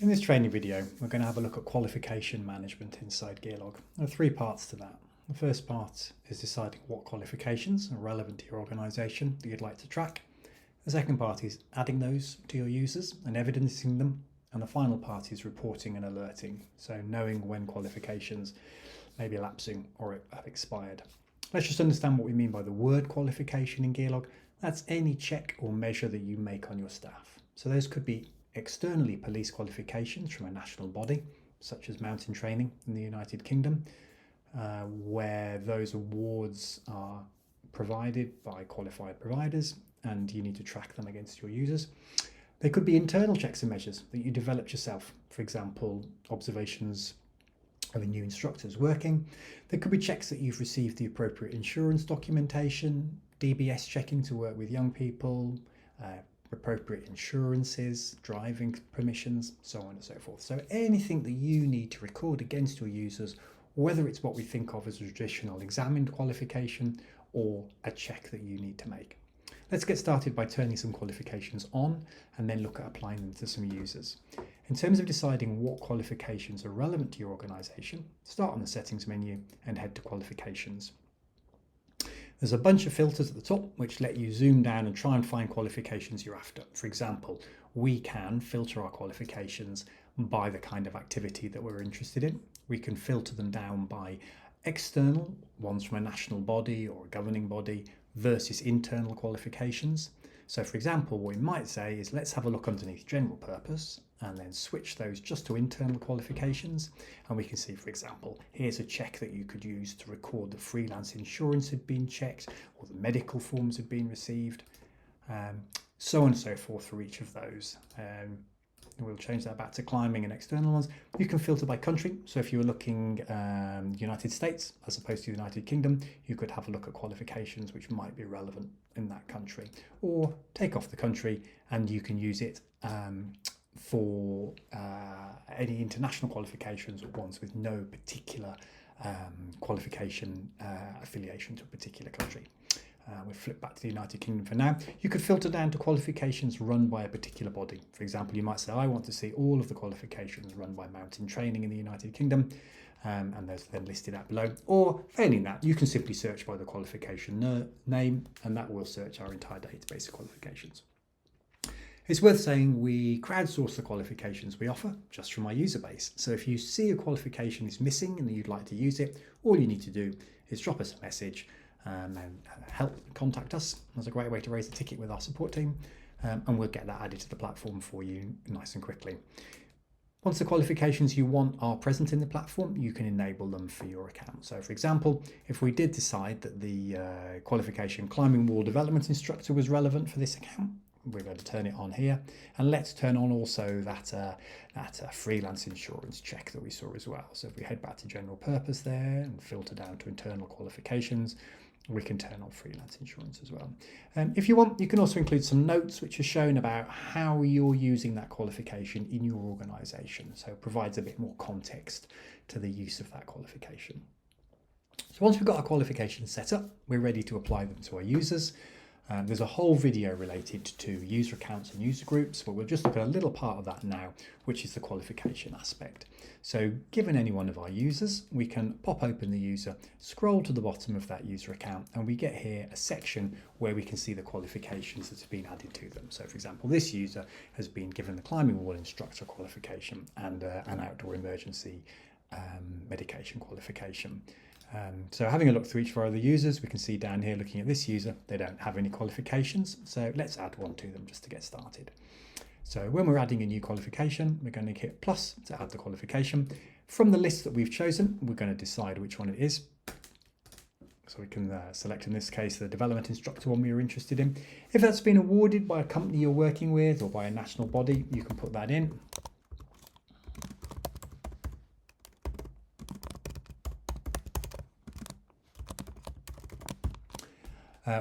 In this training video, we're going to have a look at qualification management inside Gearlog. There are three parts to that. The first part is deciding what qualifications are relevant to your organisation that you'd like to track. The second part is adding those to your users and evidencing them. And the final part is reporting and alerting, so knowing when qualifications may be lapsing or have expired. Let's just understand what we mean by the word qualification in Gearlog. That's any check or measure that you make on your staff. So those could be externally police qualifications from a national body, such as mountain training in the United Kingdom, where those awards are provided by qualified providers and you need to track them against your users. They could be internal checks and measures that you developed yourself, for example, observations of a new instructor's working. There could be checks that you've received the appropriate insurance documentation, DBS checking to work with young people, appropriate insurances, driving permissions, so on and so forth. So anything that you need to record against your users, whether it's what we think of as a traditional examined qualification or a check that you need to make. Let's get started by turning some qualifications on and then look at applying them to some users. In terms of deciding what qualifications are relevant to your organisation, start on the settings menu and head to qualifications. There's a bunch of filters at the top which let you zoom down and try and find qualifications you're after. For example, we can filter our qualifications by the kind of activity that we're interested in. We can filter them down by external, ones from a national body or a governing body, versus internal qualifications. So for example, what we might say is let's have a look underneath general purpose and then switch those just to internal qualifications. And we can see, for example, here's a check that you could use to record that freelance insurance had been checked or the medical forms had been received, so on and so forth for each of those. We'll change that back to climbing and external ones. You can filter by country. So if you were looking United States as opposed to United Kingdom, you could have a look at qualifications which might be relevant in that country. Or take off the country and you can use it for any international qualifications or ones with no particular qualification affiliation to a particular country. We'll flip back to the United Kingdom for now. You could filter down to qualifications run by a particular body. For example, you might say, I want to see all of the qualifications run by mountain training in the United Kingdom, and those are then listed out below. Or failing that, you can simply search by the qualification name, and that will search our entire database of qualifications. It's worth saying we crowdsource the qualifications we offer just from our user base. So if you see a qualification is missing and you'd like to use it, all you need to do is drop us a message and contact us. That's a great way to raise a ticket with our support team, and we'll get that added to the platform for you nice and quickly. Once the qualifications you want are present in the platform, you can enable them for your account. So for example, if we did decide that the qualification climbing wall development instructor was relevant for this account, we're going to turn it on here, and let's turn on also that freelance insurance check that we saw as well. So if we head back to general purpose there and filter down to internal qualifications, we can turn on freelance insurance as well. If you want, you can also include some notes which are shown about how you're using that qualification in your organisation. So it provides a bit more context to the use of that qualification. So once we've got our qualifications set up, we're ready to apply them to our users. There's a whole video related to user accounts and user groups, but we'll just look at a little part of that now, which is the qualification aspect. So given any one of our users, we can pop open the user, scroll to the bottom of that user account, and we get here a section where we can see the qualifications that have been added to them. So for example, this user has been given the climbing wall instructor qualification and an outdoor emergency medication qualification. So having a look through each of our other users, we can see down here looking at this user, they don't have any qualifications. So let's add one to them just to get started. So when we're adding a new qualification, we're going to hit plus to add the qualification. From the list that we've chosen, we're going to decide which one it is. So we can select, in this case, the development instructor one we are interested in. If that's been awarded by a company you're working with or by a national body, you can put that in.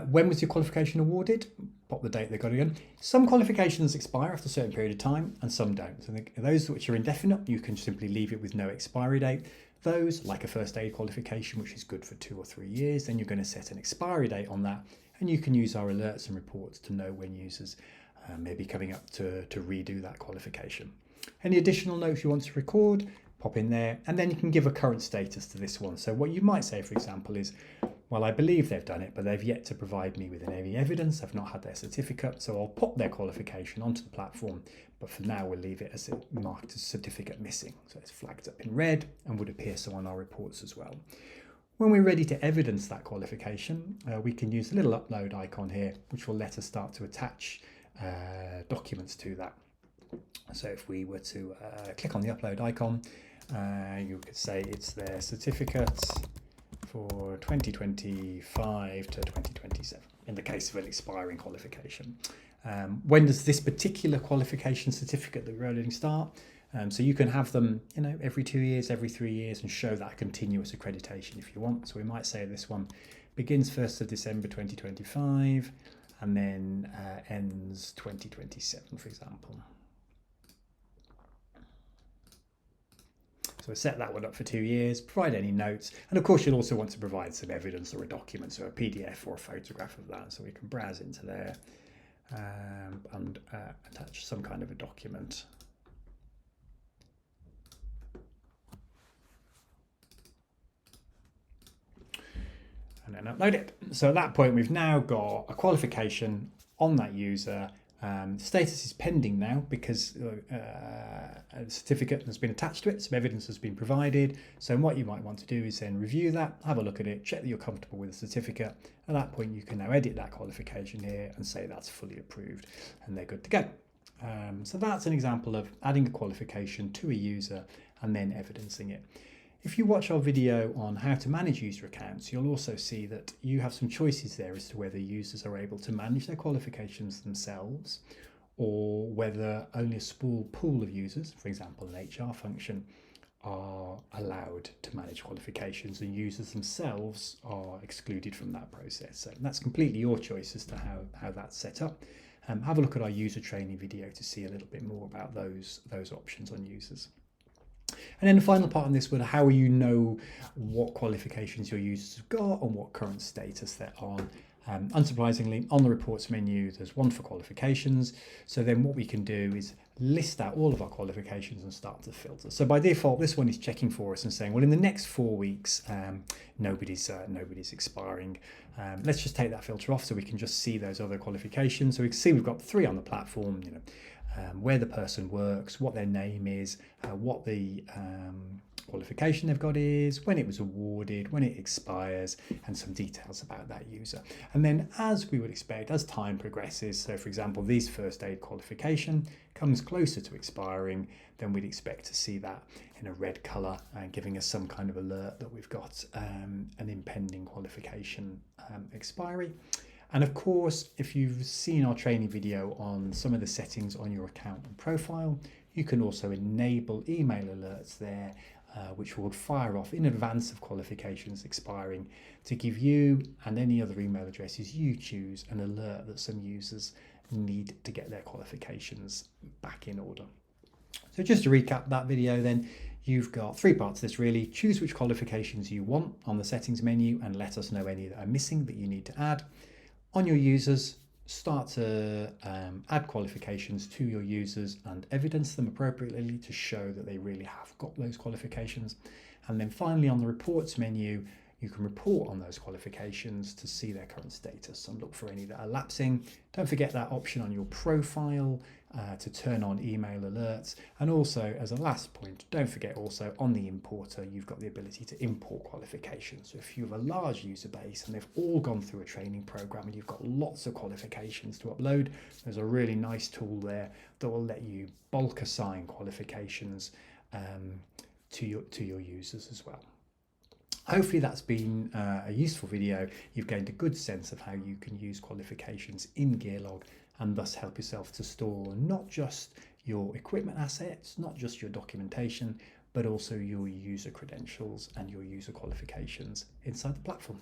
When was your qualification awarded? Pop the date they got it in. Some qualifications expire after a certain period of time and some don't. So those which are indefinite, you can simply leave it with no expiry date. Those, like a first aid qualification, which is good for 2 or 3 years, then you're going to set an expiry date on that, and you can use our alerts and reports to know when users may be coming up to redo that qualification. Any additional notes you want to record, pop in there, and then you can give a current status to this one. So what you might say, for example, is, well, I believe they've done it, but they've yet to provide me with any evidence. I've not had their certificate, so I'll pop their qualification onto the platform, but for now we'll leave it as marked as certificate missing. So it's flagged up in red and would appear so on our reports as well. When we're ready to evidence that qualification, we can use the little upload icon here, which will let us start to attach documents to that. So if we were to click on the upload icon, you could say it's their certificate for 2025 to 2027 in the case of an expiring qualification. When does this particular qualification certificate that we're only start? So you can have them, every 2 years, every 3 years, and show that continuous accreditation if you want. So we might say this one begins 1st of December 2025 and then ends 2027, for example. So set that one up for 2 years, provide any notes, and of course you'll also want to provide some evidence or a document, so a PDF or a photograph of that, so we can browse into there and attach some kind of a document. And then upload it. So at that point, we've now got a qualification on that user. Status is pending now because a certificate has been attached to it, some evidence has been provided. So what you might want to do is then review that, have a look at it, check that you're comfortable with the certificate. At that point, you can now edit that qualification here and say that's fully approved and they're good to go. So that's an example of adding a qualification to a user and then evidencing it. If you watch our video on how to manage user accounts, you'll also see that you have some choices there as to whether users are able to manage their qualifications themselves or whether only a small pool of users, for example, an HR function, are allowed to manage qualifications and users themselves are excluded from that process. So that's completely your choice as to how that's set up. Have a look at our user training video to see a little bit more about those options on users. And then the final part on this would how you know what qualifications your users have got and what current status they're on. Unsurprisingly, on the reports menu, there's one for qualifications. So then what we can do is list out all of our qualifications and start to filter. So by default, this one is checking for us and saying, well, in the next 4 weeks, nobody's expiring. Let's just take that filter off so we can just see those other qualifications. So we can see we've got 3 on the platform, where the person works, what their name is, what the qualification they've got is, when it was awarded, when it expires, and some details about that user. And then as we would expect, as time progresses, so for example, this first aid qualification comes closer to expiring, then we'd expect to see that in a red colour and giving us some kind of alert that we've got an impending qualification expiry. And of course, if you've seen our training video on some of the settings on your account and profile, you can also enable email alerts there, which will fire off in advance of qualifications expiring to give you and any other email addresses you choose an alert that some users need to get their qualifications back in order. So just to recap that video then, you've got 3 parts to this really. Choose which qualifications you want on the settings menu and let us know any that are missing that you need to add. On your users, start to add qualifications to your users and evidence them appropriately to show that they really have got those qualifications. And then finally on the reports menu, you can report on those qualifications to see their current status and look for any that are lapsing. Don't forget that option on your profile to turn on email alerts. And also, as a last point, don't forget also on the importer, you've got the ability to import qualifications. So if you have a large user base and they've all gone through a training program and you've got lots of qualifications to upload, there's a really nice tool there that will let you bulk assign qualifications to your users as well. Hopefully that's been a useful video. You've gained a good sense of how you can use qualifications in Gearlog and thus help yourself to store not just your equipment assets, not just your documentation, but also your user credentials and your user qualifications inside the platform.